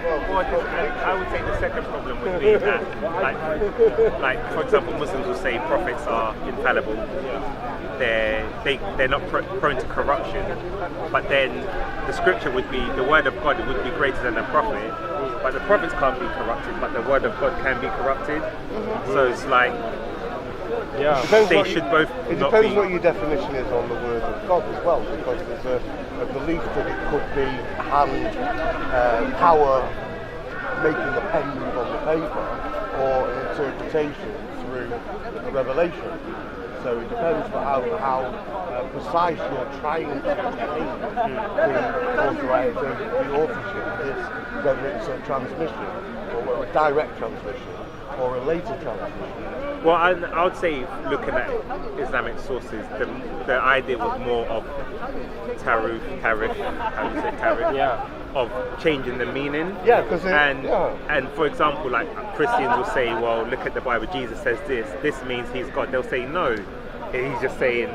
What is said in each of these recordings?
I would say the second problem would be that, like for example, Muslims will say prophets are infallible. They're not prone to corruption, but then the scripture would be the word of God would be greater than the prophet, but the prophets can't be corrupted, but the word of God can be corrupted. So it's like they should both. It depends what your definition is on the word of God as well, because there's a belief that it could be power making the pen move on the paper, or an interpretation through a revelation. So it depends on how precise you're trying to explain the authorship is, whether it's a transmission, or a direct transmission, or a later transmission. Well, I would say, looking at Islamic sources, the idea was more of tarif, how do you say tarif? Yeah. Of changing the meaning. Yeah, because and for example, like Christians will say, well, look at the Bible, Jesus says this means he's God. They'll say no, he's just saying,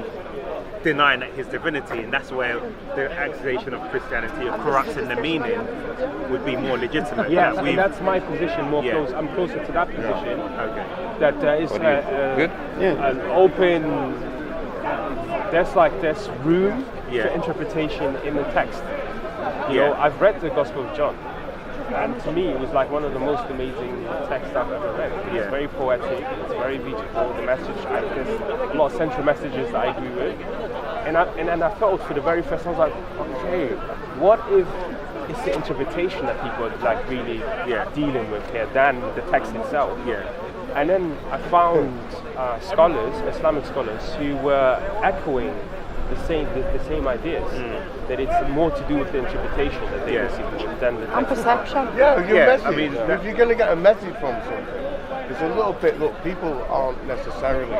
denying that his divinity, and that's where the accusation of Christianity of corrupting the meaning would be more legitimate. Yeah, and that's my position. Close. I'm closer to that position. Okay. That there is an open. There's room for interpretation in the text. You know, I've read the Gospel of John, and to me it was like one of the most amazing texts I've ever read. It's very poetic, it's very beautiful. The message, there's a lot of central messages that I agree with, and I felt for the very first time, I was like, okay, what if it's the interpretation that people are like really dealing with here than the text itself? And then I found Islamic scholars, who were echoing the same ideas, that it's more to do with the interpretation that they receive than the text. And perception. Yeah, your message. I mean, if you're going to get a message from something, it's a little bit, look, people don't necessarily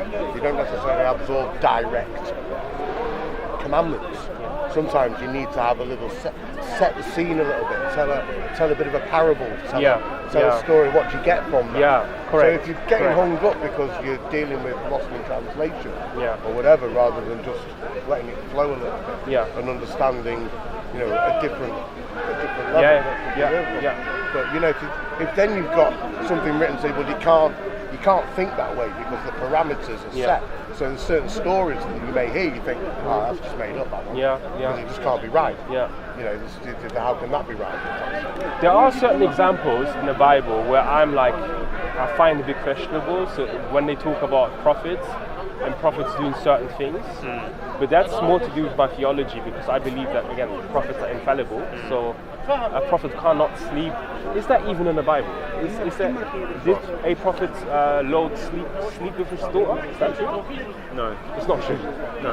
absorb direct commandments. Sometimes you need to have a little set the scene a little bit, tell a bit of a parable, tell a story, what you get from that. Correct. So if you're getting hung up because you're dealing with lost in translation or whatever, rather than just letting it flow a little bit and understanding, you know, a different level. But you know, if then you've got something written, say, well, you can't think that way because the parameters are set. So there's certain stories that you may hear, you think, oh, that's just made up, that one. Because it just can't be right. You know, how can that be right? There are certain examples in the Bible where I find a bit questionable. So when they talk about prophets and prophets doing certain things, but that's more to do with my theology, because I believe that, again, prophets are infallible. So a prophet cannot sleep. Is that even in the Bible? Did a prophet Lord sleep with his daughter? Is that true? No, it's not true. No,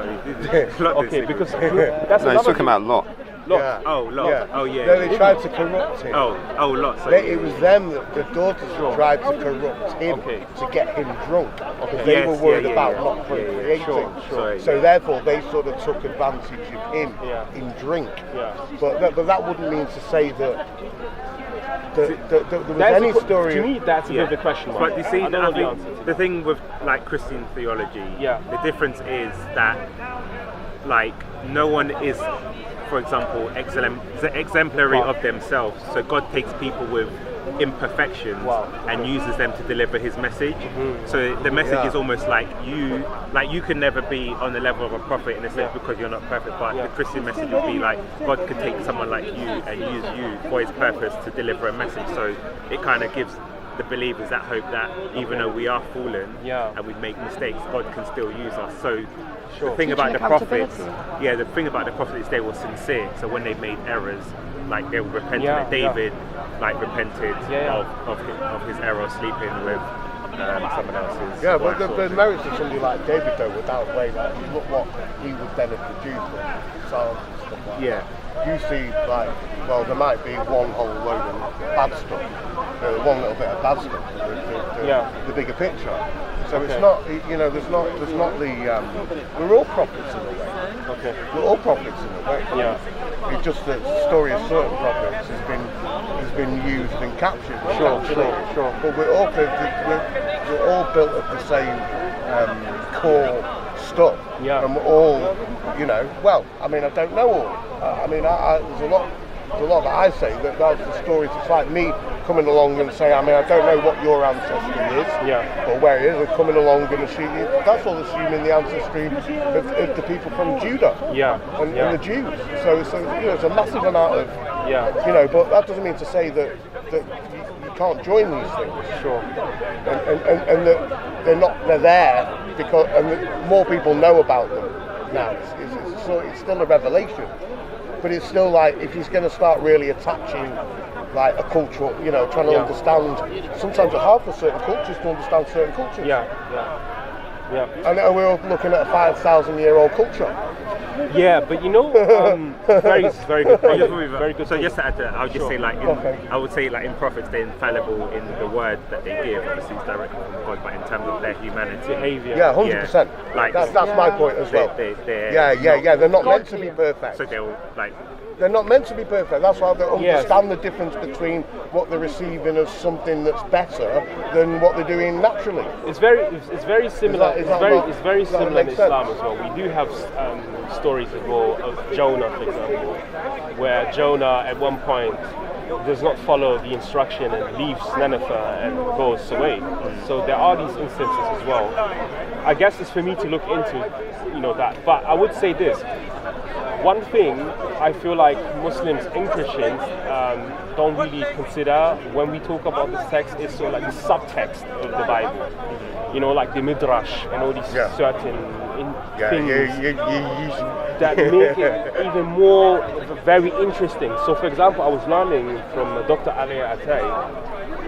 okay, because that's he's talking about Lot. Lot. Yeah. Oh, Lot. Yeah. Oh, yeah. No, they tried to corrupt him. Oh, Lot. So it was them, the daughters, tried to corrupt him to get him drunk. Because they were worried about not procreating. So therefore, they sort of took advantage of him in drink. But that wouldn't mean to say that there was any story. To me, that's a bit of a question mark. But you see, I think the thing with like Christian theology, the difference is that like no one is, for example, exemplary of themselves. So God takes people with imperfections and uses them to deliver his message. So the message is almost like you can never be on the level of a prophet in a sense because you're not perfect, but the Christian message would be like God could take someone like you and use you for his purpose to deliver a message. So it kind of gives the believers that hope that even though we are fallen and we make mistakes, God can still use us. So the thing about the prophets, the thing about the prophets is they were sincere. So when they made errors, like they were repentant. David, like repented of his error sleeping with someone else's. Yeah, but the merits of somebody like David, though, would outweigh that. Look what he would then have produced in Psalms and stuff like that. You see, like, well, there might be one whole load of bad stuff, one little bit of bad stuff, the bigger picture. So it's not, you know, there's not the, we're all prophets in a way. We're all prophets in a way. It's just that the story of certain prophets has been used and captured. Sure. But we're all built of the same core stuff. And we're all, you know, well, I mean, I don't know all. I mean, there's a lot a lot that I say, that's the stories. It's like me coming along and saying, I mean, I don't know what your ancestry is, or where it is, and coming along and assuming, that's all assuming the ancestry of the people from Judah and the Jews. So it's a massive amount of, but that doesn't mean to say that you can't join these things. Sure. And that they're there because, and that more people know about them now. It's still a revelation. But it's still like, if he's going to start really attaching like a cultural, trying to understand, sometimes it's hard for certain cultures to understand certain cultures. And we're looking at a 5,000-year-old culture. Yeah, but very good point. Very good. So just to add to that, I would just say I would say in prophets they're infallible in the word that they give. Obviously, it's directly from God, but in terms of their humanity, behaviour. Yeah, 100%. Like that's my point as well. They're not meant to be perfect. So they're not meant to be perfect. That's why they understand the difference between what they're receiving as something that's better than what they're doing naturally. It's very similar. It's very similar in Islam as well. We do have stories as well of Jonah, for example, where Jonah at one point does not follow the instruction and leaves Nineveh and goes away. So there are these instances as well. I guess it's for me to look into, that. But I would say this. One thing I feel like Muslims and Christians don't really consider when we talk about this text is sort of like the subtext of the Bible. Like the Midrash and all these certain things that make it even more very interesting. So, for example, I was learning from Dr. Ali Atay,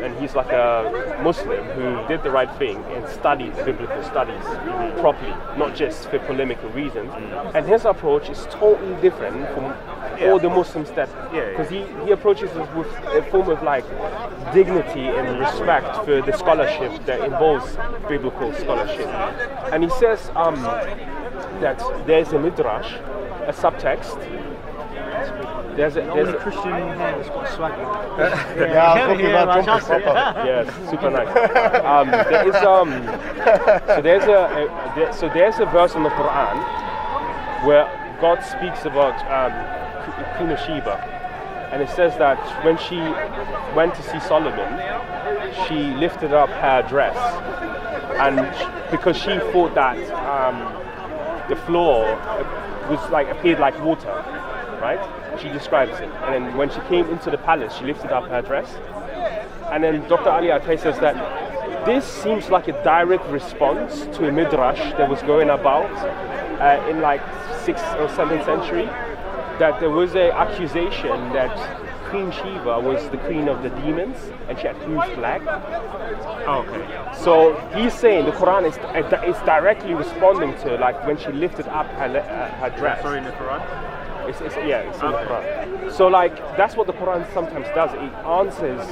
and he's like a Muslim who did the right thing and studied biblical studies properly, not just for polemical reasons. And his approach is totally different from all the Muslims because he approaches it with a form of like dignity and respect for the scholarship that involves biblical scholarship. And he says that there's a midrash, a subtext. There's a Christian has got swagger. Yes, super nice. There's a verse in the Quran where God speaks about Queen of Sheba, and it says that when she went to see Solomon, she lifted up her dress, and because she thought that the floor appeared like water, right? She describes it. And then when she came into the palace, she lifted up her dress. And then Dr. Ali Atay says that this seems like a direct response to a midrash that was going about in 6th or 7th century, that there was an accusation that Queen Sheba was the queen of the demons and she had huge flag. Oh, okay. So he's saying the Quran is directly responding to when she lifted up her dress. Sorry, in the Quran? It's in the Quran. So that's what the Quran sometimes does. It answers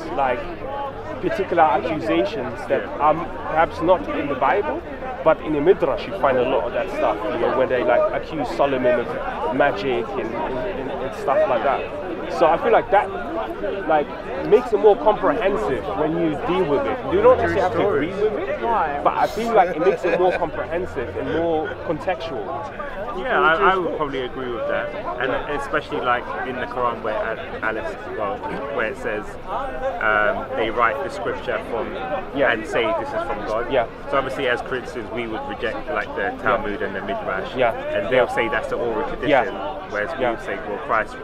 particular accusations that are perhaps not in the Bible, but in the Midrash you find a lot of that stuff. Where they accuse Solomon of magic and stuff like that. So I feel like that makes it more comprehensive when you deal with it. You don't necessarily have to agree with it, but I feel like it makes it more comprehensive and more contextual. Yeah, I would probably agree with that, and especially in the Quran where it says they write the scripture from and say this is from God. Yeah. So obviously, as Christians, we would reject the Talmud and the Midrash, and they'll say that's the oral tradition, whereas we would say, well, Christ,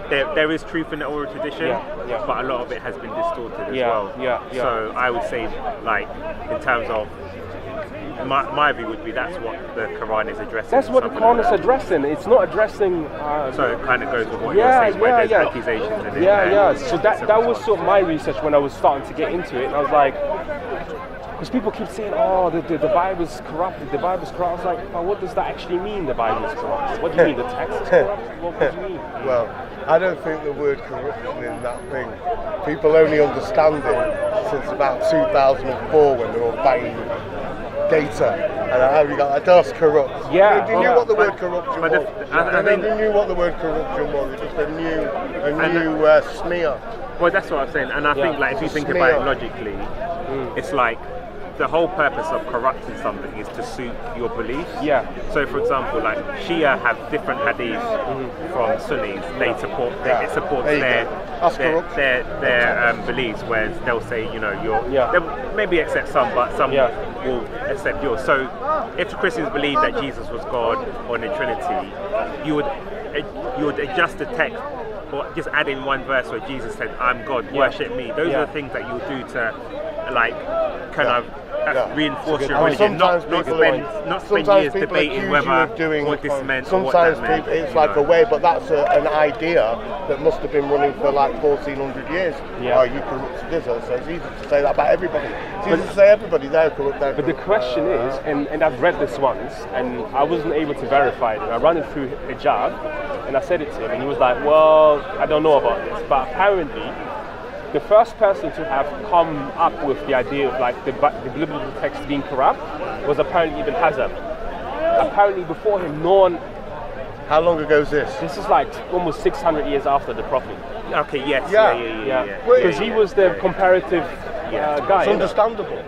there is truth in the oral tradition, but a lot of it has been distorted as well. So I would say, in terms of my view would be that's what the Quran is addressing. That's what the Quran is addressing. It's not addressing. So it kind of goes with what you're saying, where there's accusations in it. So that was sort of my research when I was starting to get into it, and I was like, because people keep saying, the Bible's corrupted, the Bible's corrupt. I was like, what does that actually mean, the Bible's corrupted? What do you mean, the text is corrupted? What do you mean? Well, I don't think the word corruption in that thing, people only understand it since about 2004 when they were banging data, and you got that's corrupt. Yeah. They knew what the word corruption was. They knew what the word corruption was. It's just a new smear. Well, that's what I'm saying, and I think if you think about it logically, it's the whole purpose of corrupting something is to suit your beliefs. Yeah. So, for example, like Shia have different hadiths from Sunnis. They support it supports their beliefs, whereas they'll say, you know, they'll maybe accept some, but some will accept yours. So, if the Christians believe that Jesus was God or the Trinity, you would adjust the text or just add in one verse where Jesus said, "I'm God, worship me." Those are the things that you'll do to, like, kind of reinforce your religion. Not spend years debating whether what this meant or what that meant. Sometimes it's like a way, but that's an idea that must have been running for like 1400 years. Oh, you corrupt this, so it's easy to say that about everybody. It's easy to say everybody they're corrupt. But the question is, and I've read this once, and I wasn't able to verify it. And I ran it through Hijab, and I said it to him, and he was like, "Well, I don't know about this," but apparently, the first person to have come up with the idea of like the biblical text being corrupt was apparently Ibn Hazm. Apparently before him, no one... How long ago is this? This is like almost 600 years after the Prophet. Okay, yes. Yeah. Because he was the comparative guy. It's understandable.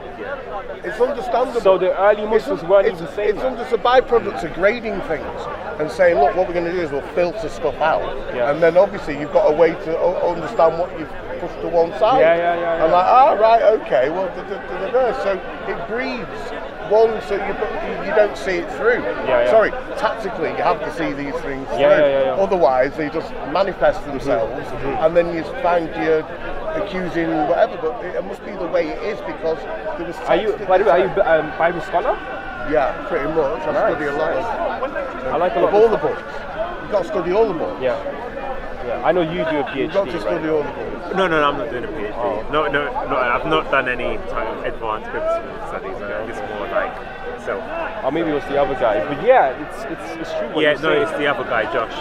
It's understandable. So the early Muslims weren't even saying that. It's a byproduct of grading things and saying, look, what we're going to do is we'll filter stuff out. And then obviously you've got a way to understand what you've pushed to one side. And like, right, okay, well, so it breeds one, so you don't see it through. Sorry, tactically you have to see these things through. Otherwise they just manifest themselves, and then you find you're accusing whatever. But it must be the way it is because there was. Are you Bible scholar? Yeah, pretty much. I study a lot. I like a lot of all the books. You've got to study all the books. Yeah. I know you do a PhD. You've got to study all the books. No, I'm not doing a PhD. No, I've not done any advanced biblical studies. It's more like self. Or maybe it was the other guy. But yeah, it's true. It's the other guy, Josh.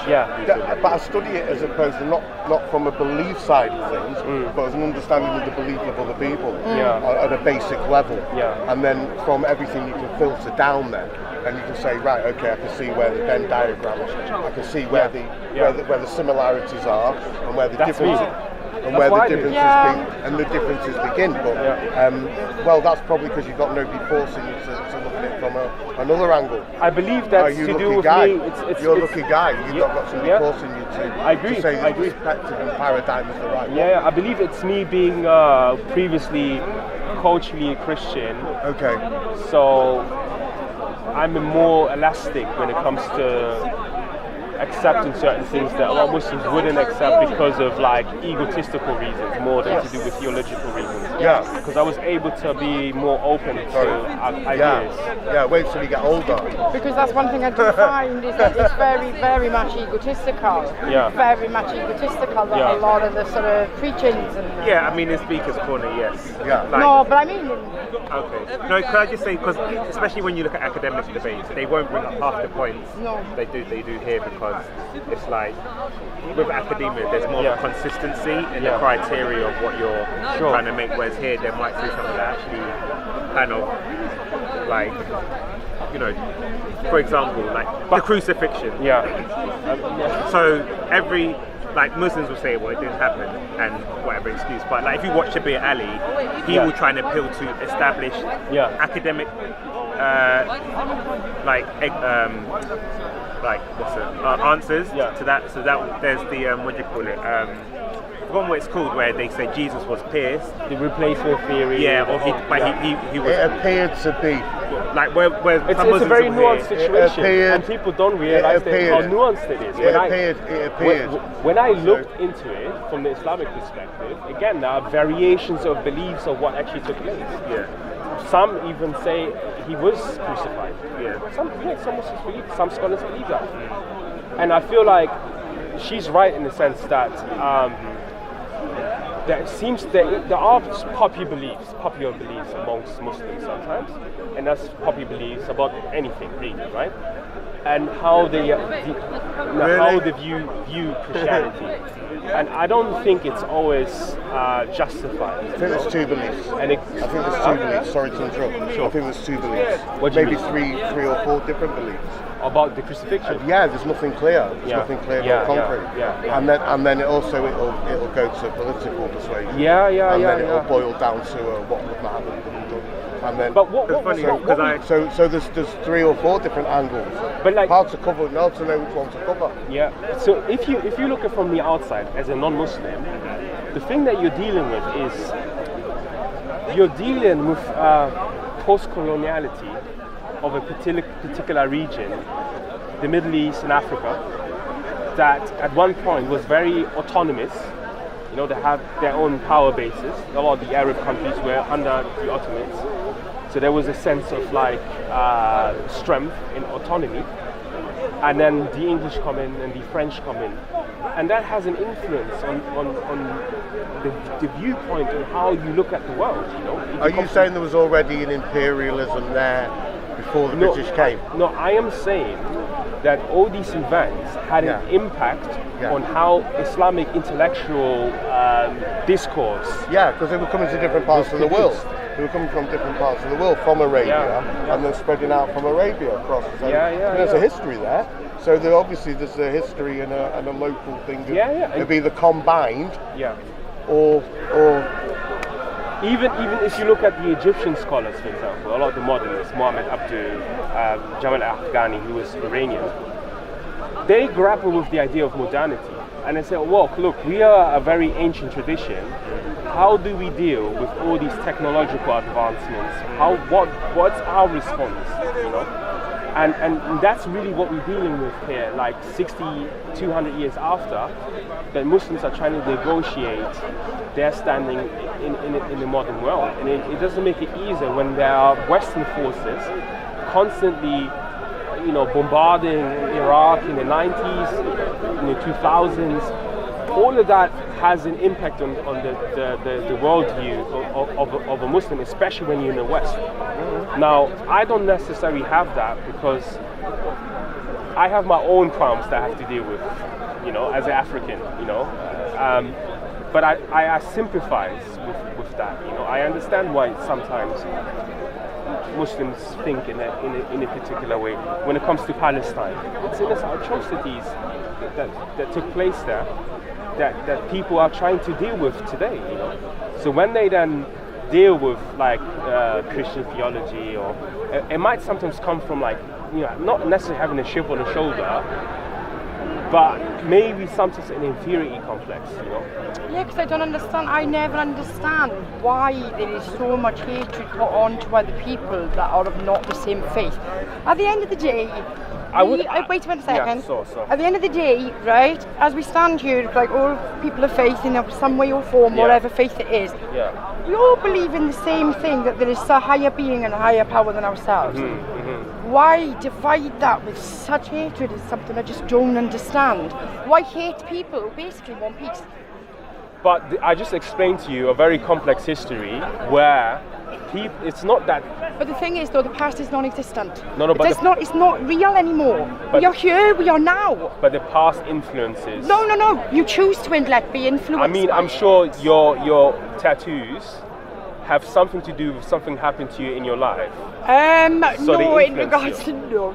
But I study it as opposed to not from a belief side of things, but as an understanding of the belief of other people at a basic level. And then from everything you can filter down then. And you can say, right, okay, I can see where the Venn diagrams, I can see where the similarities are and where the differences begin. But well, that's probably because you've got nobody forcing you to look at it from another angle. I believe that's to do with guy. me. You're a lucky guy. You've not got somebody forcing you to say your perspective and paradigm is the right one. I believe it's me being previously culturally Christian. Okay. So I'm more elastic when it comes to accepting certain things that Muslims wouldn't accept because of like egotistical reasons more than to do with theological reasons. Because I was able to be more open to ideas. Wait till you get older. Because that's one thing I do find is that it's very, very much egotistical. Very much egotistical. That a lot of the sort of preachings and. I mean, in Speaker's Corner, yes. No, but I mean. Okay. No, could I just say, because especially when you look at academic debates, they won't bring up half the points they do here, because it's like with academia there's more of a consistency in the criteria of what you're trying to make, whereas here they might say something that actually kind of like, you know, for example, like the crucifixion. So every like Muslims will say, well, it didn't happen and whatever excuse, but like if you watch Shabir Ali, he will try and appeal to establish academic answers to that. So that there's the what do you call it? One what it's called, where they say Jesus was pierced. The replacement theory. Or he was. It appeared to be. Like where it's a very nuanced situation, and people don't realize how nuanced it is. It appeared. When I looked into it from the Islamic perspective, again, there are variations of beliefs of what actually took place. Some even say he was crucified. Some Muslims believe, some scholars believe that. And I feel like she's right in the sense that there are popular beliefs amongst Muslims sometimes, and that's popular beliefs about anything really, right? And how they view Christianity. And I don't think it's always justified. I think there's two beliefs. Sorry to interrupt. I think there's two beliefs. Maybe three or four different beliefs. About the crucifixion? There's nothing clear. There's nothing clear or concrete. And then it'll go to political persuasion. And then it'll boil down to what would happen. And then, but what so there's 3 or 4 different angles. But like, hard to cover, hard to know which one to cover. Yeah. So if you look at from the outside as a non-Muslim, the thing that you're dealing with is you're dealing with post-coloniality of a particular region, the Middle East and Africa, that at one point was very autonomous. You know, they have their own power bases. A lot of the Arab countries were under the Ottomans. So there was a sense of like strength in autonomy. And then the English come in and the French come in. And that has an influence on the viewpoint and how you look at the world, you know. Are you saying there was already an imperialism there before the British came? No, I am saying that all these events had an impact on how Islamic intellectual discourse. Yeah, because they were coming to different parts of the world. They were coming from different parts of the world, from Arabia, and then spreading out from Arabia across. So there's a history there. So obviously there's a history and a local thing. They've either combined, or even if you look at the Egyptian scholars, for example, a lot of the modernists, Muhammad Abdu, Jamal Afghani, who was Iranian, they grapple with the idea of modernity. And they say, well, look, we are a very ancient tradition. How do we deal with all these technological advancements? What's our response? You know, and that's really what we're dealing with here. Like 60, 200 years after, that Muslims are trying to negotiate their standing in the modern world, and it doesn't make it easier when there are Western forces constantly, you know, bombarding Iraq in the 90s, in the 2000s. All of that has an impact on the worldview of a Muslim, especially when you're in the West. Now, I don't necessarily have that because I have my own problems that I have to deal with, you know, as an African, you know. But I sympathize with that, you know. I understand why sometimes Muslims think in a particular way when it comes to Palestine. It's innocent atrocities that took place there that people are trying to deal with today, you know. So when they then deal with like Christian theology, or it might sometimes come from like, you know, not necessarily having a chip on the shoulder, but maybe sometimes an inferiority complex, you know. Yeah, because I don't understand. I never understand why there is so much hatred put on to other people that are of not the same faith. At the end of the day, wait a second. Yeah, so. At the end of the day, right, as we stand here, like all people of faith in some way or form, whatever faith it is, we all believe in the same thing, that there is a higher being and a higher power than ourselves. Why divide that with such hatred is something I just don't understand. Why hate people who basically want peace? But I just explained to you a very complex history where it's not that. But the thing is, though, the past is non-existent. It's not real anymore. We are here. We are now. But the past influences. No. You choose to be influenced. I mean, I'm sure your tattoos have something to do with something happened to you in your life. No, in regards to no.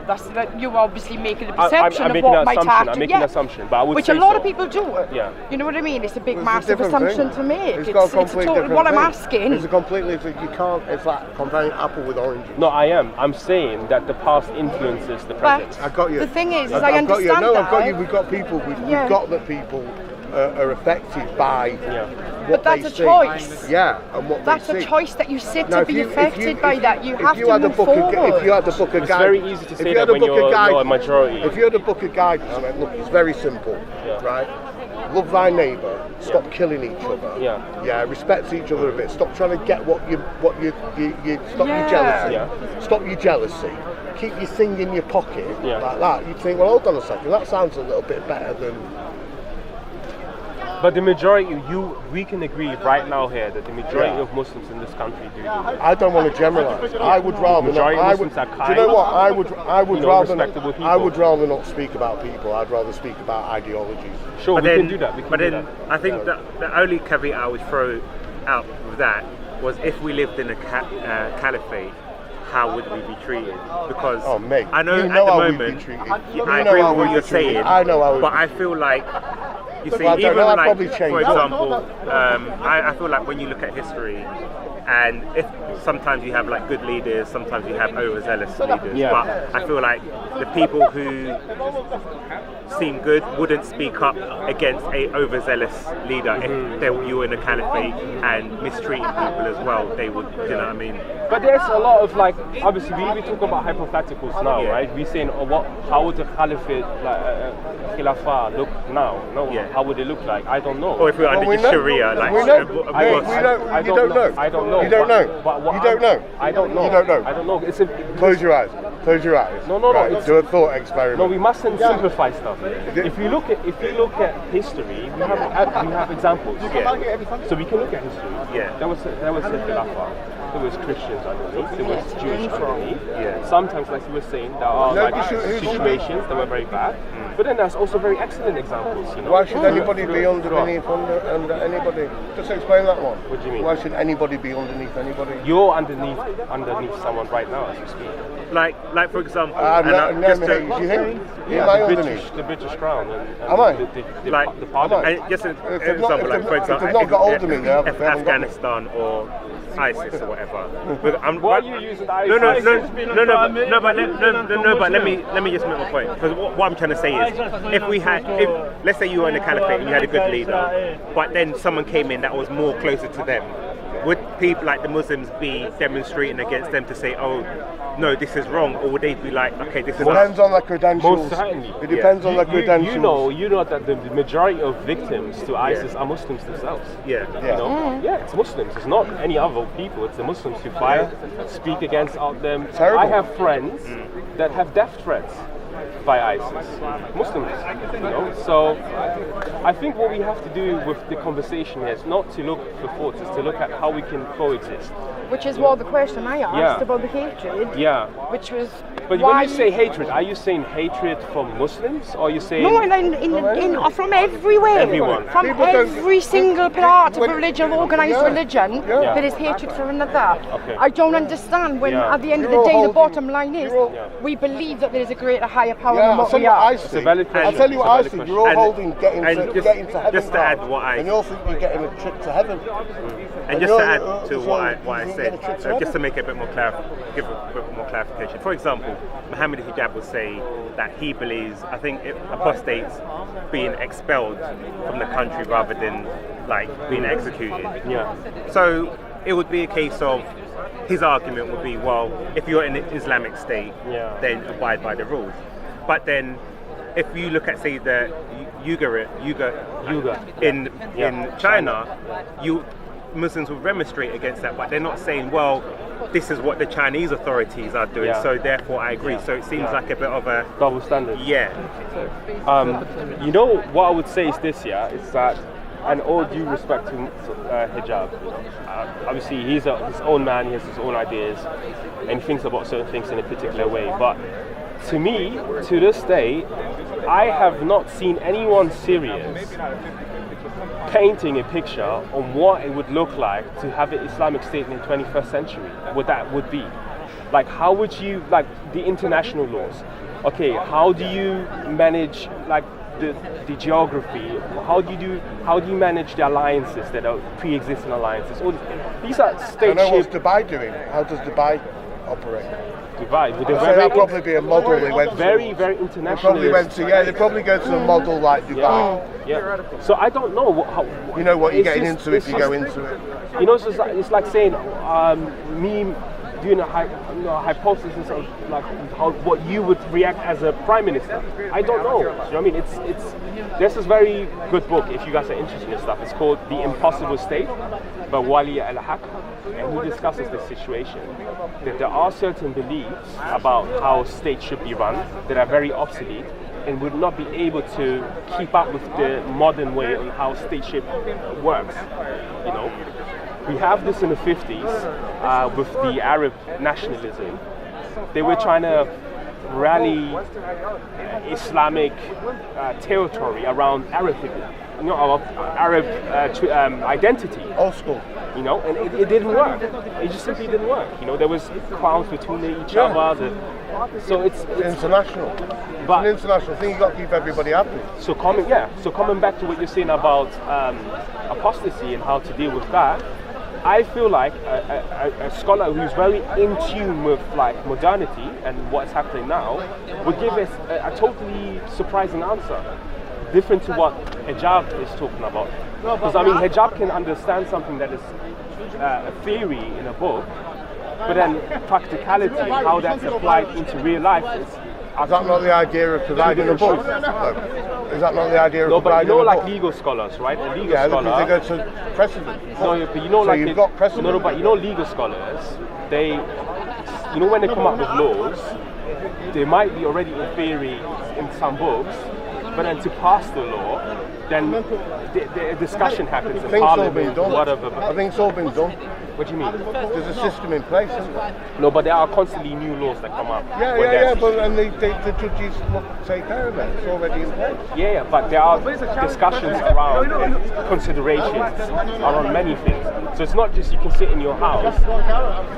That's that you obviously making a perception of what might happen. I'm making an assumption, but I would which say a lot so. of people do. Yeah. You know what I mean? It's a big, massive assumption to make. It's got a completely different what thing. I'm asking. It's a completely. You can't. It's like comparing apple with oranges. No, I'm saying that the past influences the present. But I got you. The thing is, I understand that. I've got you. We've got people. We've got that people are affected by what but that's they a see. choice. Yeah, and what that's they see. a choice that you sit now, to be affected by that. You have to move forward. If you had to book a guide, it's very easy to say that when you're a majority. If you had to book a guide, look, it's very simple, right? Love thy neighbour. Stop killing each other. Yeah. Respect each other a bit. Stop trying to get what you stop your jealousy. Stop your jealousy. Keep your thing in your pocket like that. You think, well, hold on a second. That sounds a little bit better than. But the majority, we can agree right now here that the majority of Muslims in this country do. I don't want to generalise. I would rather not. Muslims are kind. Do you know what? I would rather not. People. I would rather not speak about people. I'd rather speak about ideologies. Sure, but we then, can do that. But then I think that the only caveat I would throw out with that was if we lived in a caliphate, how would we be treated? Because mate, I know, you know at the how moment, we'd be treated. I agree with what you're saying. I know how. But I feel like You see, well, even like, probably changed. for example, I feel like when you look at history, and if sometimes you have like good leaders, sometimes you have overzealous leaders. Yeah. But I feel like the people who seem good wouldn't speak up against a overzealous leader if you were in a caliphate and mistreating people as well. They would, you know what I mean? But there's a lot of like, obviously we talk about hypotheticals now, right? We're saying, how would the caliphate, khilafah look now? No, how would it look like? I don't know. Or if we're under the Sharia, like you don't know. You don't know. I don't know. You don't know. You don't know. I don't know. You don't know. I don't know. Close your eyes. Close your eyes. No. Right. Do a thought experiment. No, we mustn't simplify stuff. If you look at history, we have examples. So we can look at history. There was a khilafah. There was Christians underneath, there was Jewish underneath. Sometimes, like you were saying, there are situations that were very bad, but then there's also very excellent examples. You know? Why should anybody be underneath under anybody? Just explain that one. What do you mean? Why should anybody be underneath anybody? You're underneath someone right now as you speak. Like for example, do you think? The British Crown. Am I? The Parliament. And just an example, like for example, if they've not got hold of me, if Afghanistan or ISIS or whatever. Why are you using ISIS? But let me just make my point. Because what I'm trying to say is, if let's say you were in a caliphate and you had a good leader, but then someone came in that was more closer to them, would people like the Muslims be demonstrating against them to say, oh, no, this is wrong, or would they be like, okay, this is... Depends on the credentials. Most certainly. It depends on the credentials. You know that the majority of victims to ISIS are Muslims themselves. Yeah. You know? Yeah, it's Muslims. It's not any other people. It's the Muslims who speak against them. Terrible. I have friends that have death threats by ISIS, Muslims, you know. So I think what we have to do with the conversation here is not to look for faults, it's to look at how we can coexist. Which is what the question I asked about the hatred. Yeah. Which was. But when you say hatred, are you saying hatred from Muslims, or are you saying? No, from everywhere. Everyone. From every single part of religion, organised religion, there is hatred for another. Okay. I don't understand when, at the end of the day, the bottom line is we believe that there is a greater, higher power than what we are. It's a valid question. I'll tell you what I see. You're all holding getting to heaven. Just to add what I... And you all think you're getting a trip to heaven. And just to add to what I said, just to make it a bit more give a bit more clarification. For example, Muhammad Hijab will say that he believes, I think, apostates being expelled from the country rather than like being executed. Yeah. So it would be a case of his argument would be, well, if you're in an Islamic state, then abide by the rules. But then, if you look at, say, the Uyghur in China, Muslims will remonstrate against that, but they're not saying, well, this is what the Chinese authorities are doing, so therefore I agree. So it seems like a bit of a double standard. Yeah. You know what I would say is this, is that, and all due respect to hijab, you know, obviously he's his own man, he has his own ideas, and he thinks about certain things in a particular way. But to me, to this day, I have not seen anyone serious painting a picture on what it would look like to have an Islamic state in the 21st century, what that would be. Like, how would you, like, the international laws, okay, how do you manage, like, the geography, how do you manage the alliances that are pre-existing alliances? All these are state-shaped. I know what's Dubai doing. How does Dubai operate? Dubai, that'll probably be a model they went very, to. very international. They probably go to a model like Dubai. Yeah. So I don't know how. You know what you're getting into if you go into it. You know, it's like saying me doing a hypothesis of like what you would react as a prime minister. I don't know. You know what I mean? There's this very good book, if you guys are interested in this stuff. It's called The Impossible State by Wali al-Haq, and he discusses the situation that there are certain beliefs about how states should be run that are very obsolete and would not be able to keep up with the modern way on how stateship works. You know, we have this in the 50s with the Arab nationalism. They were trying to rally Islamic territory around Arab people. our Arab identity. Old school. You know, and it didn't work. It just simply didn't work. You know, there was crowds between each other. So it's international. But it's an international thing. You got to keep everybody happy. So coming back to what you're saying about apostasy and how to deal with that, I feel like a scholar who's very in tune with like modernity and what's happening now would give us a totally surprising answer, different to what hijab is talking about. Because I mean, hijab can understand something that is a theory in a book, but then practicality, how that's applied into real life is that not the idea of providing a book? No. Is that not the idea of providing a book? Like legal scholars, right? A legal scholar. Because they go to precedent. No, but you know, so like you've got precedent. No, but you know, legal scholars, they, you know, when they come up with laws, they might be already in theory in some books, but then to pass the law, then the discussion happens in Parliament, whatever. I think it's all been done. What do you mean? There's a system in place, isn't there? No, but there are constantly new laws that come up. Yeah, but and the judges take care of it. It's already in place. Yeah, but there are discussions around and considerations around many things. So it's not just you can sit in your house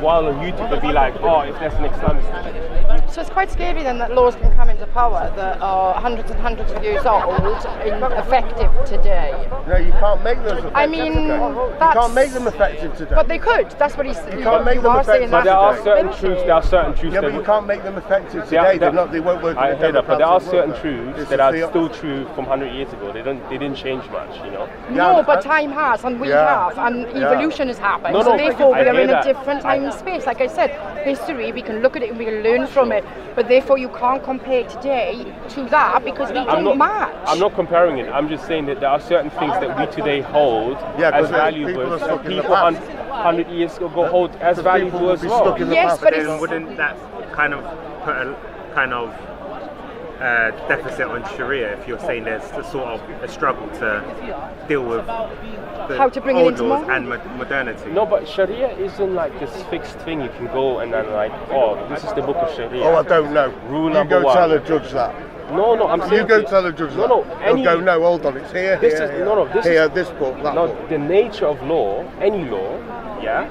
while on YouTube and be like, oh, if there's an Islamist. So it's quite scary then that laws can come into power that are hundreds and hundreds of years old and effective today. No, you can't make those effective. I mean, today. You can't make them effective today. But they could. That's what he's. You can't make them effective. But there are certain truths. There are certain truths. Yeah, but you can't make them effective today. They won't work. I hear that, but there are certain truths that are still true from 100 years ago. They didn't change much, you know. No, but time has, and we have, and evolution has happened. So therefore, we are in a different time and space. Like I said, history. We can look at it and we can learn from it. But therefore, you can't compare today to that because we don't match. I'm not comparing it. I'm just saying that there are certain things that we today hold as valuable. People 100 years ago hold as valuable as well. Yes, but wouldn't that kind of put a kind of deficit on Sharia if you're saying there's a sort of a struggle to deal with the how to bring old it into laws and modernity? No, but Sharia isn't like this fixed thing you can go and then like, oh, this is the book of Sharia. Oh, I don't know. Rule you number go one. tell a judge that. No, I'm saying. You go tell a judge that. No, They'll go, no, hold on, it's here, this here, is, here. No, this here, is, this book, that no, book. The nature of law, any law, yeah,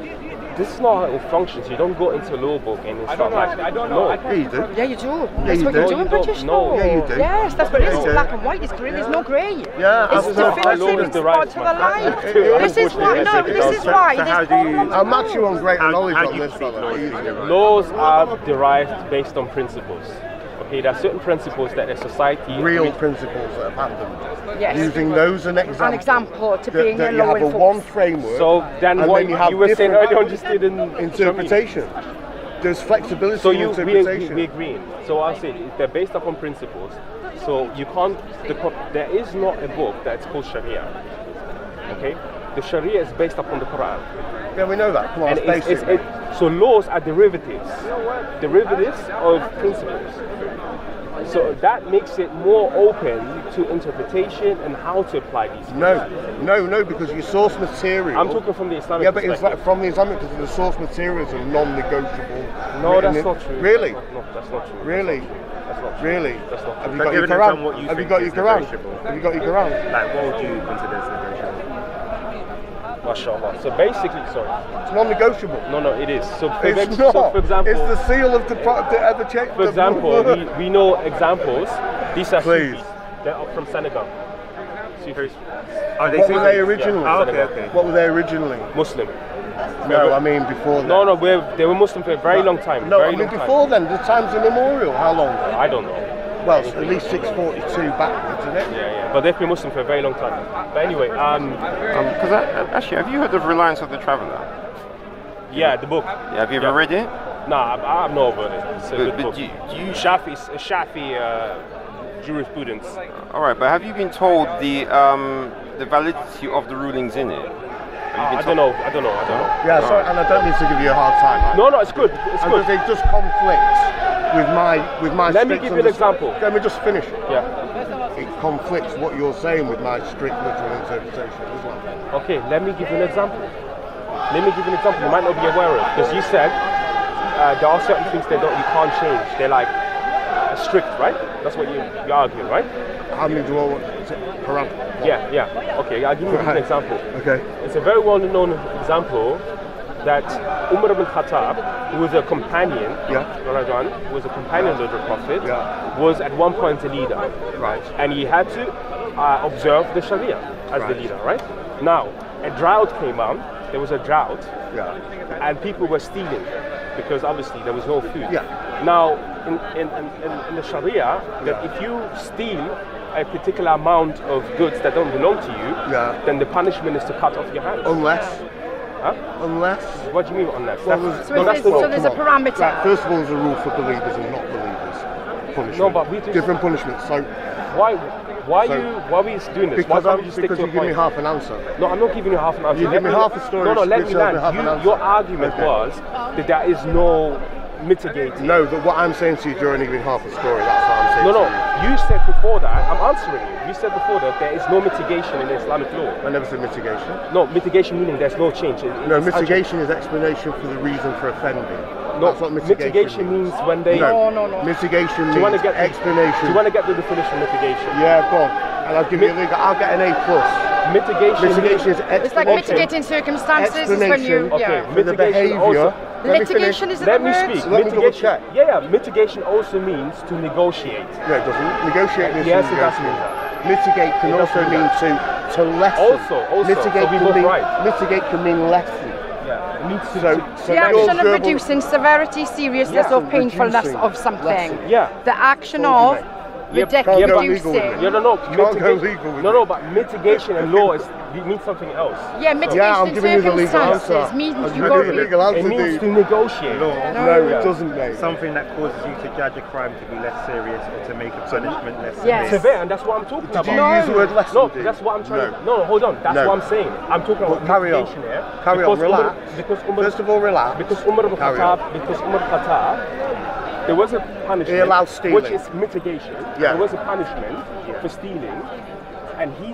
this is not how it functions. You don't go into a law book and it's not like, no. Yeah, you do. Yeah, you do. Yeah, That's you what do. you do in British law. Yeah, you do. Yes, that's what it is. You It's do. black and white. It's grey. There's no grey. Yeah, it's definitive. It's part of the line. This is why. No, this is why. So how do you? I'll match you on great knowledge how on do you this, see fella. Laws are derived based on principles. Okay, there are certain principles that a society... Real principles that have happened. Yes. Using those as an example. An example to being that a you law have a one framework. So then what you were saying earlier on just didn't... interpretation. There's flexibility so in interpretation. we agree. So I'll say they're based upon principles. So you can't... there is not a book that's called Sharia. Okay? The Sharia is based upon the Quran. Yeah, we know that. Come on, it's basic. So laws are derivatives of principles. So that makes it more open to interpretation and how to apply these things. No, because your source material... I'm talking from the Islamic perspective. Yeah, but it's like from the Islamic, because the source materials are non-negotiable. No, that's not true. Really? No, that's not true. Really? That's not true. Really? That's not Have true. you got your Quran? Have you got your Quran? Have you got your Quran? Like, what would you consider as negotiable? MashaAllah. So basically, sorry. It's non-negotiable. No, it is. So for it's not. So for example, it's the seal of the ever check. For example, we know examples. These are Please. Sufis. They're from Senegal. Sufis. What were they originally? Yeah. Okay. What were they originally? Muslim. No, I mean before that. No, they were Muslim for a very long time. No, very I mean long before time. then, the times immemorial. How long? I don't know. Well, at least 642 backwards, isn't it? Yeah. But they've been Muslim for a very long time. But anyway, because actually, have you heard of Reliance of the Traveller? Yeah, the book. Yeah, have you ever read it? Nah, I've not heard it. It's a good book. Do you Shafi jurisprudence. Oh. All right, but have you been told the validity of the rulings in it? I don't know. Yeah, sorry, and I don't mean to give you a hard time. Right? No, it's good. It's good. They just conflict with my. Let me give you an example. Let me just finish. Yeah. It conflicts what you're saying with my strict literal interpretation as well. Okay, let me give you an example. You might not be aware of, because you said there are certain things you can't change. They're like strict, right? That's what you argue, right? how many do I want? Is it Quran? Yeah. Okay, I'll give you an example. Okay. It's a very well-known example that Umar ibn Khattab, who was a companion, who was a companion of the Prophet, was at one point a leader. Right. And he had to observe the Sharia as the leader, right? Now, a drought came on. There was a drought. And people were stealing because obviously there was no food. Now, in the Sharia, that if you steal a particular amount of goods that don't belong to you, then the punishment is to cut off your hands. Unless. Unless. What do you mean unless? So there's a parameter. Right, first of all, there's a rule for believers and not believers. Punishment. No, but we do different punishments. So why are we doing this? Because you give me half an answer. No, I'm not giving you half an answer. You give me half a story. No, let me land. Your argument was that there is no mitigating. No, but what I'm saying to you, you're only giving half a story. That's what I'm saying. No, you said before that. I'm answering you. You said before that there is no mitigation in Islamic law. I never said mitigation. No, mitigation meaning there's no change. No, mitigation is explanation for the reason for offending. No, that's what mitigation means when they. No. Mitigation means explanation. Do you want to get the definition of mitigation? Yeah, go on. And I'll give you I'll get an A+. Mitigation is explanation. It's like mitigating circumstances. Is when you, for the behaviour. Litigation is Let me speak. Let me double check. Mitigation also means to negotiate. No, it doesn't. Negotiate means yes, to it does negotiate. mean that. Mitigate can also mean to lessen. Also, mitigate can mean lessen. Yeah, it means to. The action of reducing severity, seriousness, or painfulness of something. The action of reducing. No, but mitigation and law means something else. Yeah, mitigation circumstances means you go. It means to negotiate. No, it doesn't, mate. Something that causes you to judge a crime to be less serious or to make a punishment less severe, and that's what I'm talking about. Did you use the word lesson? No, that's what I'm trying to. No, hold on. That's what I'm saying. I'm talking about mitigation here. Carry on, relax. First of all, relax. Because Umar ibn Khattab, there was a punishment. He allowed stealing. Which is mitigation. There was a punishment for stealing, and he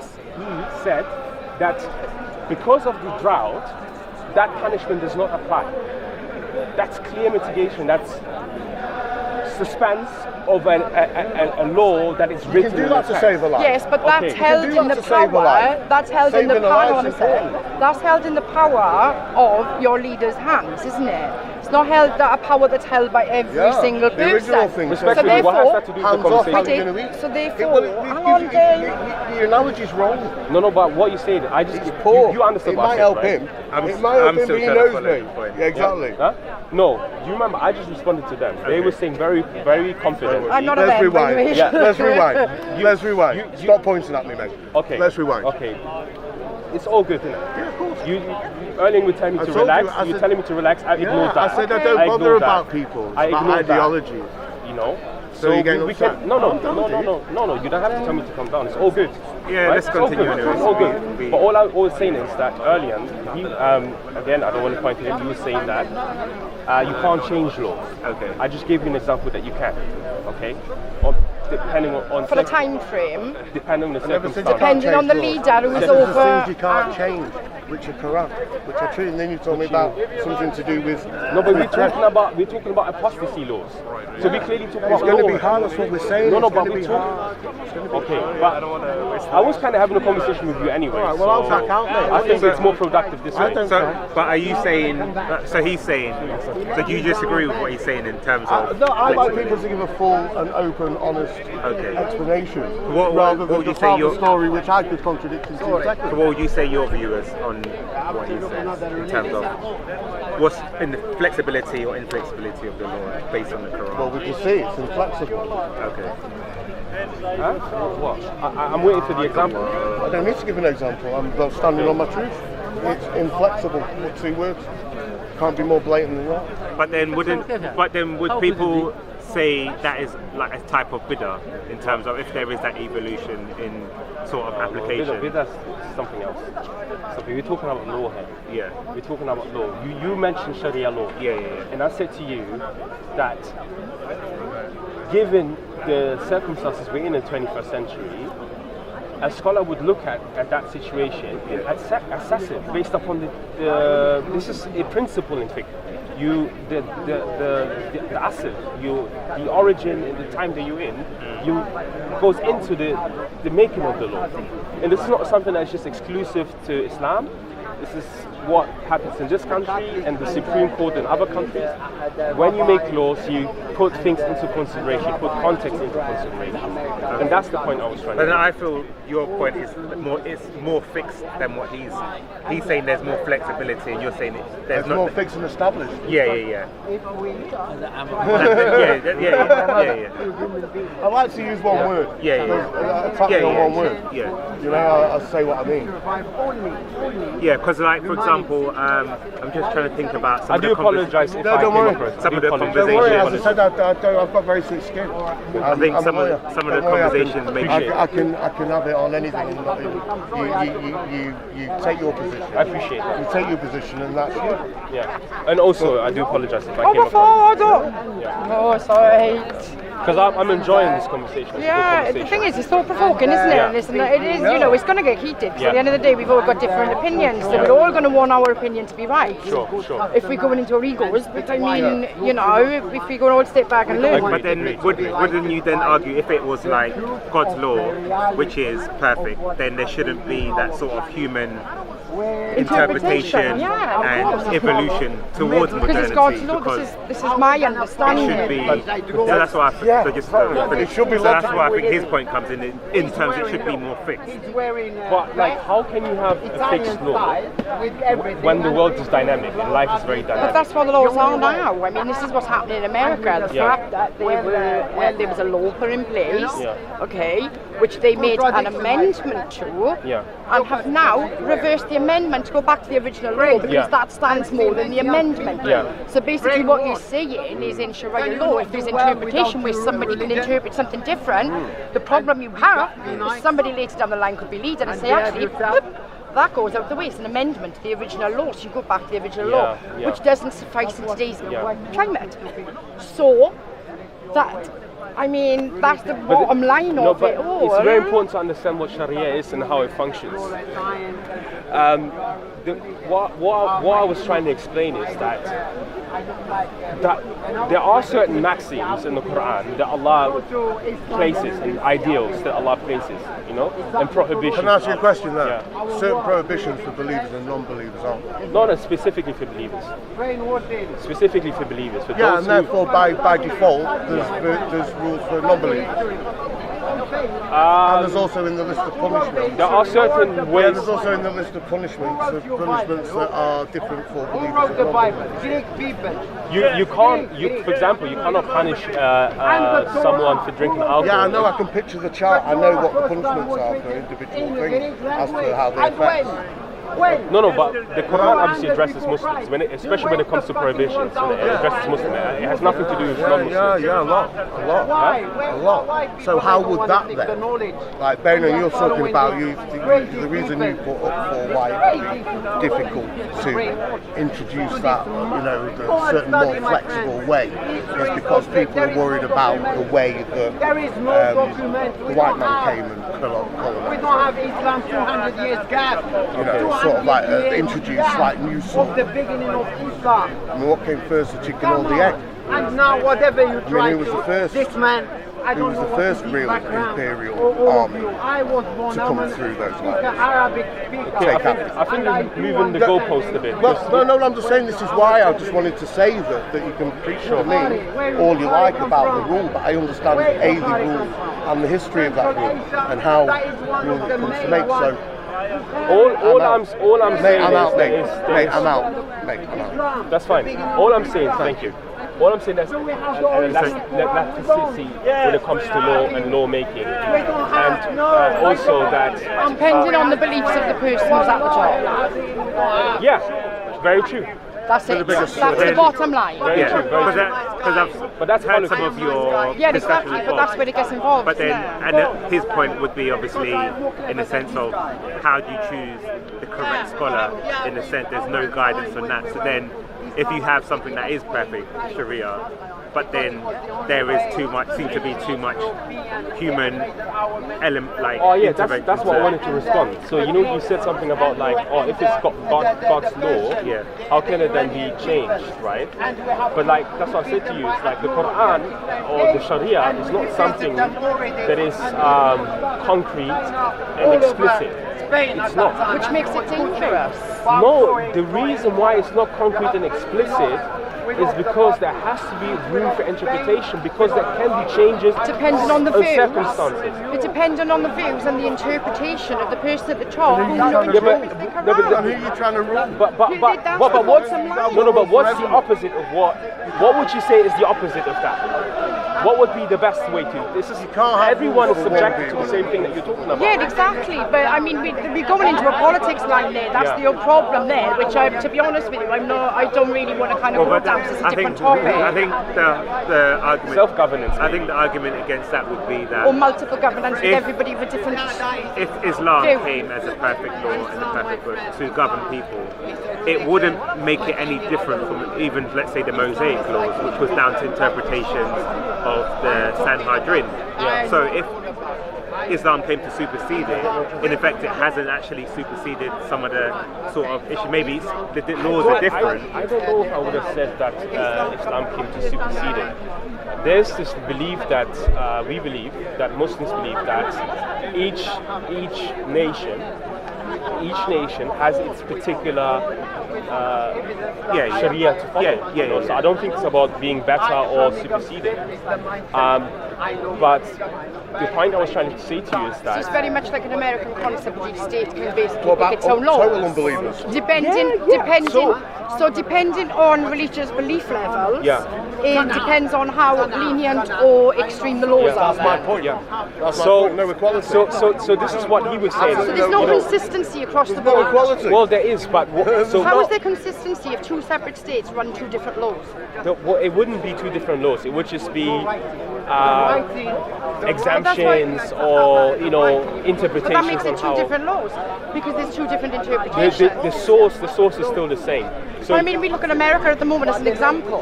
said that because of the drought, that punishment does not apply. That's clear mitigation. That's suspense of a law that is written. You can do that to save a life. Yes, but that's held in the power. That's held in the power. That's held in the power of your leader's hands, isn't it? It's not held a power that's held by every single person. The original thing. So therefore, what has that to do with the conversation? So therefore, hang on, the analogy's wrong. No, but what you said, I just poor. You understand what I said, help right? him. It might help him, but he knows me. Yeah, exactly. Huh? No, do you remember? I just responded to them. They were saying very, very confident. I'm not Let's a rewind. Let's rewind. Let's rewind. Stop pointing at me, mate. Okay. Let's rewind. Okay. It's all good, isn't it? Yeah, of course. Earlier you were telling me to relax. You're telling me to relax. I ignored that. I said I don't bother about people. It's about ideology. You know. So you're getting upset? No. You don't have to tell me to calm down. It's all good. Yeah, let's continue anyway. It's all good. But all I was saying is that earlier, again, I don't want to point to him. He was saying that you can't change laws. Okay. I just gave you an example that you can. Okay. Depending on for the time frame, depending on the circumstances, depending on the leader who is over. Things you can't change, which are corrupt, which are true. And then you told me about something to do with. No, but we're talking about apostasy laws. So we clearly talk about it's going to be hard. That's what we're saying. No, but we talk. Okay, but I was kind of having a conversation with you anyway. Right, well, I'll back out, mate. I think it's more productive this way. But are you saying? So he's saying. So do you disagree with what he's saying in terms of? No, I like people to give a full and open, honest explanation rather than just half a story which I could contradict in 2 seconds. So what would you say your view is on what he says in terms of what's in the flexibility or inflexibility of the law based on the Quran? Well, we can see it's inflexible. Okay. Huh? What? I'm waiting for the example. I don't need to give an example. I'm standing on my truth. It's inflexible. What 2 words? Can't be more blatant than that. But then would people say that is like a type of bid'ah in terms of if there is that evolution in sort of application? Bid'ah is something else. We're talking about law here. Yeah. We're talking about law. You mentioned Sharia law. Yeah. And I said to you that given the circumstances we're in the 21st century, a scholar would look at that situation and assess it based upon this is a principle in fiqh. The asl, the origin and the time that you're in, goes into the making of the law. And this is not something that's just exclusive to Islam. This is what happens in this country and the Supreme Court in other countries. When you make laws, you put things into consideration, put context into consideration. And that's the point I was trying to make. But I feel your point is more fixed than what he's saying. There's more flexibility, and you're saying there's more fixed and established. Yeah. Yeah. I like to use one word. One word. Yeah. You know, I'll say what I mean. Yeah, because like for example, I'm just trying to think about some I do apologise if I came across some of the conversations. Don't worry, as I said, I've got very thick skin. I think some of the conversations maybe I can have it on anything. You take your position. I appreciate that. You take your position, and that's it. Yeah. And also, I do apologise if I came across. Oh, sorry. Because I'm enjoying this conversation. Yeah, the thing is, it's thought provoking, isn't it? Yeah. It is, you know, it's going to get heated. Because at the end of the day, we've all got different opinions, so we're all going to want our opinion to be right. Sure. If we're going into our egos, but I mean, you know, if we go all step back and learn. But then, wouldn't you then argue if it was like God's law, which is perfect, then there shouldn't be that sort of human interpretation and evolution towards modernity? Because it's God's law. This is my understanding. It should be. So that's why I think. It should be. So that's why I think his point comes in terms it should be more fixed. But like, how can you have a fixed law when the world is dynamic and life is very dynamic? But that's what the laws are now. I mean, this is what's happening in America. The fact that there was a law put in place, okay, which they made an amendment to, and have now reversed the amendment to go back to the original law because that stands more than the amendment. So basically what you're saying is in Sharia law, if there's interpretation where somebody can interpret something different, the problem you have is somebody later down the line could be leading and say, actually, that goes out the way. It's an amendment to the original law, so you go back to the original law, which doesn't suffice in today's climate. So that, I mean, that's the bottom line of it all. It's very important to understand what Sharia is and how it functions. What I was trying to explain is that there are certain maxims in the Quran that Allah places and ideals that Allah places, you know, and prohibitions. Can I ask you a question there? Certain prohibitions for believers and non-believers, aren't there? Not specifically for believers. Specifically for believers. For yeah, those and therefore by default, there's rules for non-believers. And there's also in the list of punishments. There are certain ways. Yeah, there's also in the list of punishments that are different for believers and non-believers. For example, you cannot punish someone for drinking alcohol. Yeah, I know. I can picture the chart. I know what the punishments are for individual things as to how they affect. No, but the Quran obviously addresses Muslims, especially when it comes to prohibitions. It addresses Muslims. It has nothing to do with non-Muslims. Yeah, a lot. So how would that then? Like, Beno, you're talking about the reason you put up for why it would be difficult to introduce that, the certain more flexible way is because people are worried about the way that the white man came and colonized. We don't have Islam 200 years gap. Sort of like introduce like new sort. Of the beginning of Islam. I mean, what came first, the chicken or the egg? And now whatever you try who was the first? This man, who was the first real imperial army to come through those lines? I think you're moving the goalpost a bit. Well, no, I'm just saying this is why I just wanted to say that you can preach to me all you like about the rule, but I understand the rule and the history of that rule and how rule comes to make. So. All I'm saying I'm out. That's fine. All I'm saying, thank you. All I'm saying is elasticity when it comes to law and lawmaking, and also that depending on the beliefs of the person who's at the top. Yeah, very true. That's it. Because That's the bottom line. Yeah, because that's heard some of your exactly. But that's where it gets involved. But then, and his point would be obviously in the sense of how do you choose the correct scholar? In the sense, there's no guidance on that. So then, if you have something that is perfect, Sharia, but then there is seems to be too much human element, like. Oh yeah, that's what I wanted to respond. So you said something about like, if it's got God's law, how can it then be changed, right? But like that's what I said to you. It's like the Quran or the Sharia is not something that is concrete and explicit. It's not. Which makes it dangerous. No, the reason why it's not concrete and explicit is because there has to be room for interpretation, because there can be changes depending on the views. Circumstances. It depending on the views and the interpretation of the person at the top who knows who are you trying to rule? But what's what's the opposite of what would you say is the opposite of that? What would be the best way to? This is everyone is subjected to the same thing that you're talking about. Yeah, exactly. But I mean, we're going into a politics line there. That's the problem there. Which, to be honest with you, I don't really want to kind of go down. It's a different topic. I think the argument self-governance. I think the argument against that would be that or multiple governance with everybody with different. If Islam came as a perfect law and a perfect book to govern people, it wouldn't make it any different from even, let's say, the Mosaic laws, which was down to interpretations of the Sanhedrin. So if Islam came to supersede it, in effect it hasn't actually superseded some of the sort of issue. Maybe the laws are different. I don't know if I would have said that Islam came to supersede it. There's this belief that we believe, that Muslims believe, that each nation has its particular Sharia to follow. So I don't think it's about being better or superseding. But the point I was trying to say to you is that it's very much like an American concept that each state can basically make its own laws. Total unbelievers. Depending on religious belief levels, it depends on how lenient or extreme the laws are. That's my point. That's my point. No equality. So this is what he was saying. So there's no consistency across the board. No equality. Well, there is, but how is there consistency if two separate states run two different laws? It wouldn't be two different laws. It would just be exemptions or interpretations. But that makes it two different laws because there's two different interpretations. The source is still the same. So I mean, we look at America at the moment as an example,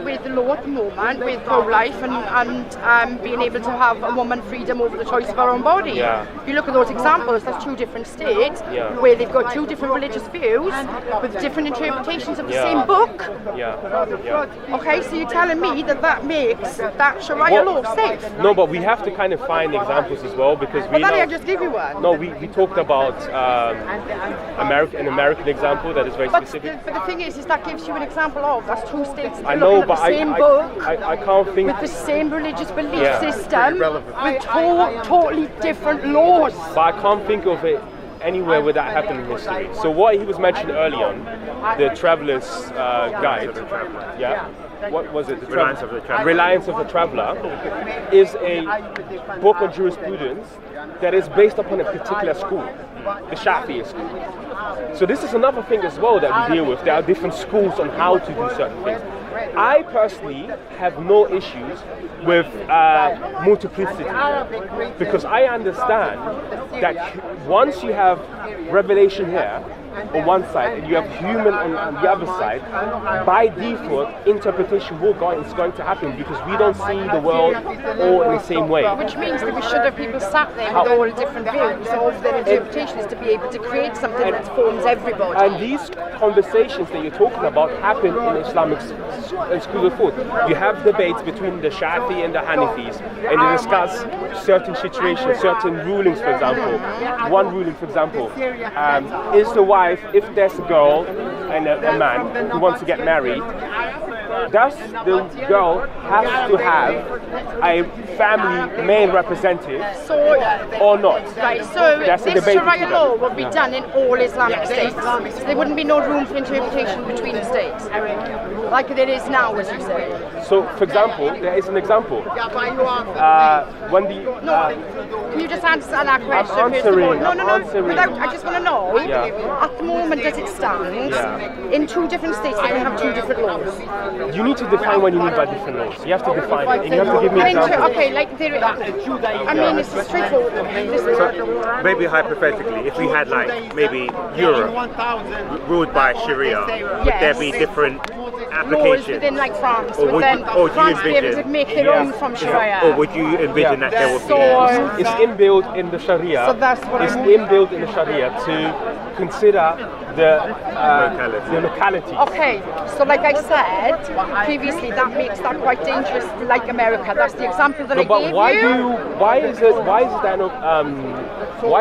with the law at the moment, with pro-life and being able to have a woman freedom over the choice of her own body. You look at those examples, that's two different states where they've got two different religious views with different interpretations of the same book. Okay, so you're telling me that makes that Sharia law safe? No, but we have to kind of find examples as well because we. But I just give you one. No, we talked about an American example that is very specific. But the thing is that gives you an example of that's two states. I know, but the same book. I can't think with the same religious belief system with totally different laws. But I can't think of it anywhere where that happened in history. So what he was mentioned early on, the Traveler's Guide, what was it? Reliance of the Traveler. Reliance of the Traveler is a book on jurisprudence that is based upon a particular school, the Shafi'i school. So this is another thing as well that we deal with. There are different schools on how to do certain things. I personally have no issues with multiplicity because I understand that once you have revelation here on one side and you have human on the other side, by default interpretation is going to happen because we don't see the world all in the same way. Which means that we should have people sat there with all different views of their interpretations to be able to create something that forms everybody. And these conversations that you're talking about happen in Islamic school of thought. You have debates between the Shafi and the Hanafis and they discuss certain situations, certain rulings, for example. One ruling, for example, is the wife, if there's a girl and a man who wants to get married, does the girl have to have a family male representative or not? Right, so this Sharia law would be done in all Islamic states. So there wouldn't be no room for interpretation between the states, like there is now, as you say. So, for example, there is an example. When the can you just answer that question? I'm answering. No. I just want to know. Yeah. at the moment as it stands, in 2 different states, they have 2 different laws. You need to define what you mean by different laws. You have to define it. And you have to give me examples. Okay, like I mean, it's straightforward. So maybe hypothetically, if we had like maybe Europe ruled by Sharia, would there be different applications? Laws within like France, or would then or France be able to make their own from Sharia? Or would you envision that there would be? It's inbuilt in the Sharia. So that's what it's inbuilt in the Sharia to consider the locality. Okay, so like I said previously, that makes that quite dangerous, like America. That's the example that I gave you. Why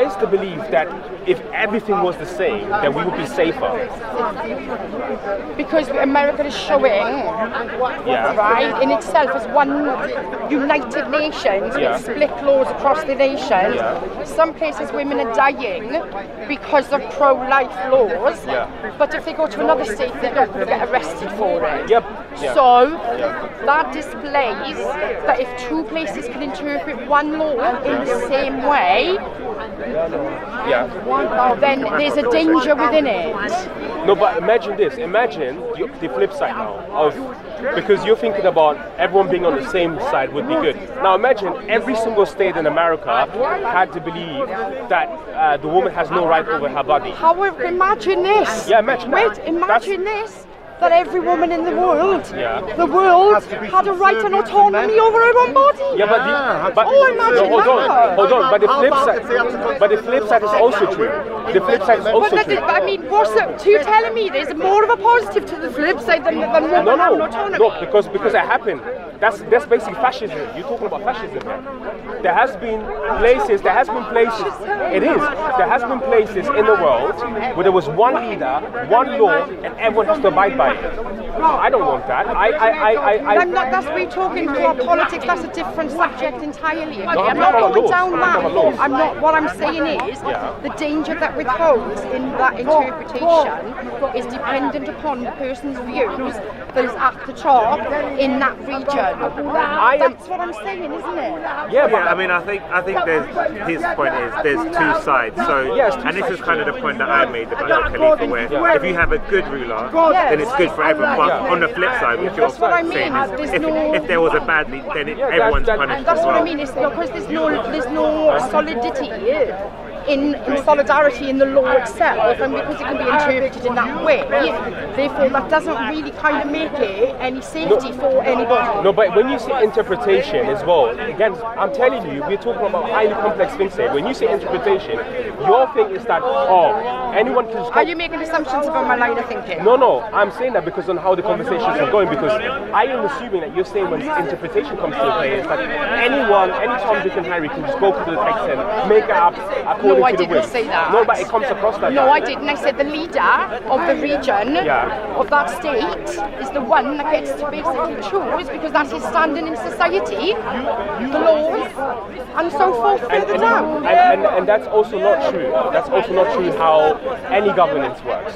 is the belief that if everything was the same, then we would be safer? Because America is showing, right, in itself as one United Nations with split laws across the nation. Some places women are dying because of pro-life laws, but if they go to another state, they're not going to get arrested for it. So that displays that if 2 places can interpret one law in the same way, then there's a danger within it. No, but imagine this. Imagine the flip side now of, because you're thinking about everyone being on the same side would be good. Now imagine every single state in America had to believe that the woman has no right over her body. However, imagine this. Yeah, imagine that. Wait, imagine this. That every woman in the world had a right and autonomy over her own body. Imagine that. Hold on. But the flip side is also true. The flip side is also true. I mean, what's it? So you're telling me there's more of a positive to the flip side than women having autonomy? No, because it happened. That's basically fascism. You're talking about fascism here. There has been places. There has been places in the world where there was one leader, one law, and everyone has to abide by it. I don't want that. I'm not. That's we're talking about politics. That's a different subject entirely. I'm not going down that. I'm not. What I'm saying is the danger that we pose in that interpretation is dependent upon the person's views that is at the top in that region. That's what I'm saying, isn't it? Yeah, I mean, I think there's his point is there's 2 sides. So, and this is kind of the point that I made about the Khalifa, where if you have a good ruler, then it's good for everyone. But on the flip side, which you're saying is, if there was a bad lead, then everyone's punished. And that's what I mean. Is because there's no solidity in solidarity in the law itself, and because it can be interpreted in that way, therefore that doesn't really kind of make it any safety for anybody. No, but when you say interpretation as well, again, I'm telling you, we're talking about highly complex things here. When you say interpretation, your thing is that, anyone can just... Are you making assumptions about my line of thinking? No, I'm saying that because on how the conversations are going, because I am assuming that you're saying when interpretation comes to play, it's like anyone, any Tom, Dick and Harry can just go to the text and make it up according No, I to the didn't whim. say that. No, but it comes across like No, that. I didn't. I said the leader of the region, of that state, is the one that gets to basically choose, because that's his standing in society, the laws, and so forth further down. And that's also not true. That's also not true how any governance works.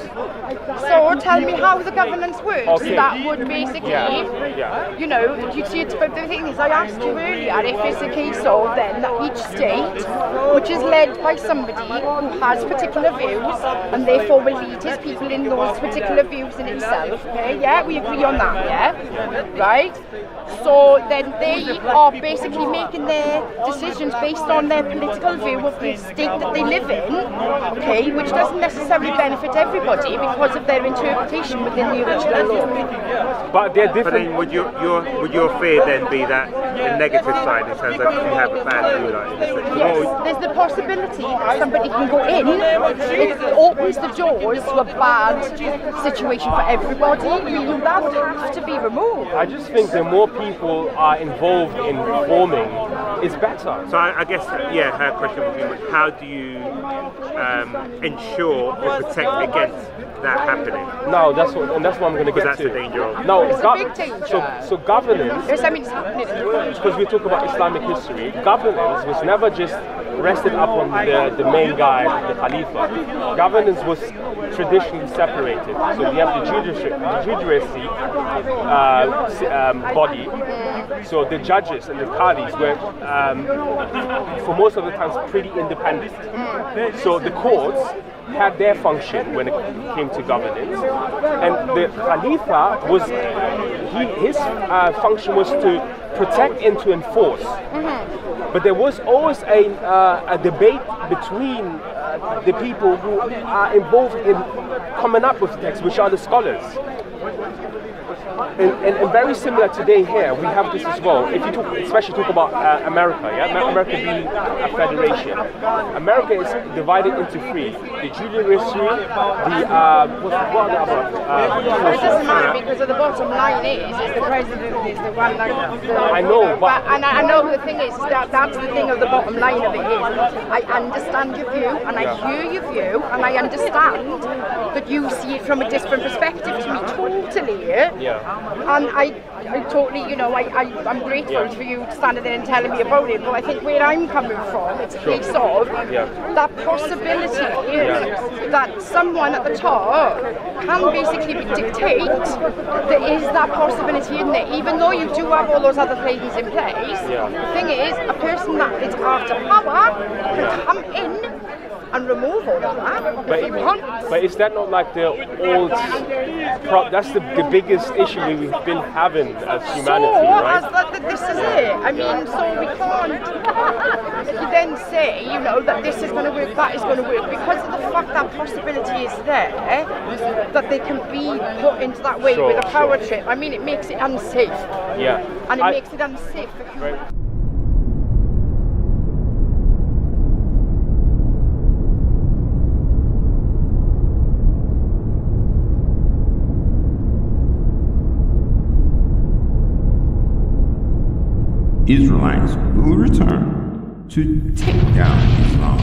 So tell me how the governance works. Okay. That would basically, you know, you see, but the thing is, I asked you earlier if it's a case of then that each state, which is led by somebody who has particular views and therefore will lead his people in those particular views in itself. Okay, we agree on that, right? So then they are basically making their decisions based on their political view of the state that they live in, okay, which doesn't necessarily benefit everybody because of their interpretation within the original law. But they're different. But then would your fear then be that the negative side in terms of you have a bad ruler in the sense? Yes, there's the possibility that somebody can go in. It opens the doors to a bad situation for everybody. That would have to be removed. I just think the more people are involved in forming, it's better. So I guess, her question would be, how do you ensure or protect against that happening? No, that's what I'm going to get that's to. the danger of. No, it's a big danger. So governance. Yes, I mean it's happening. Because we talk about Islamic history, governance was never just rested up on the main guy, the Khalifa. Governance was traditionally separated. So we have the judiciary body, So the judges and the qadis were, for most of the times, pretty independent. So the courts had their function when it came to governance, and the Khalifa was, his function was to protect and to enforce. But there was always a debate between the people who are involved in coming up with the text, which are the scholars. And very similar today here, we have this as well. If you talk, especially talk about America, America being a federation. America is divided into three: the judiciary, the what are the other? It doesn't matter because the bottom line is the president is the one that. I know, but I know the thing is that that's the thing of the bottom line of it is I understand your view and I hear your view and I understand that you see it from a different perspective to me totally. And I totally, I'm grateful for you standing there and telling me about it, but I think where I'm coming from, it's a case of that possibility that someone at the top can basically dictate there is that possibility in there, even though you do have all those other things in place. The thing is, a person that is after power can come in and remove all of that if he wants. But is that not like the old... that's the biggest issue we've been having as humanity, right? This is it. I mean, so we can't then say, that this is going to work, that is going to work, because of the fact that possibility is there, that they can be put into that way with a power trip. I mean, it makes it unsafe. And it makes it unsafe for humans. Right. Israelites will return to take down Islam.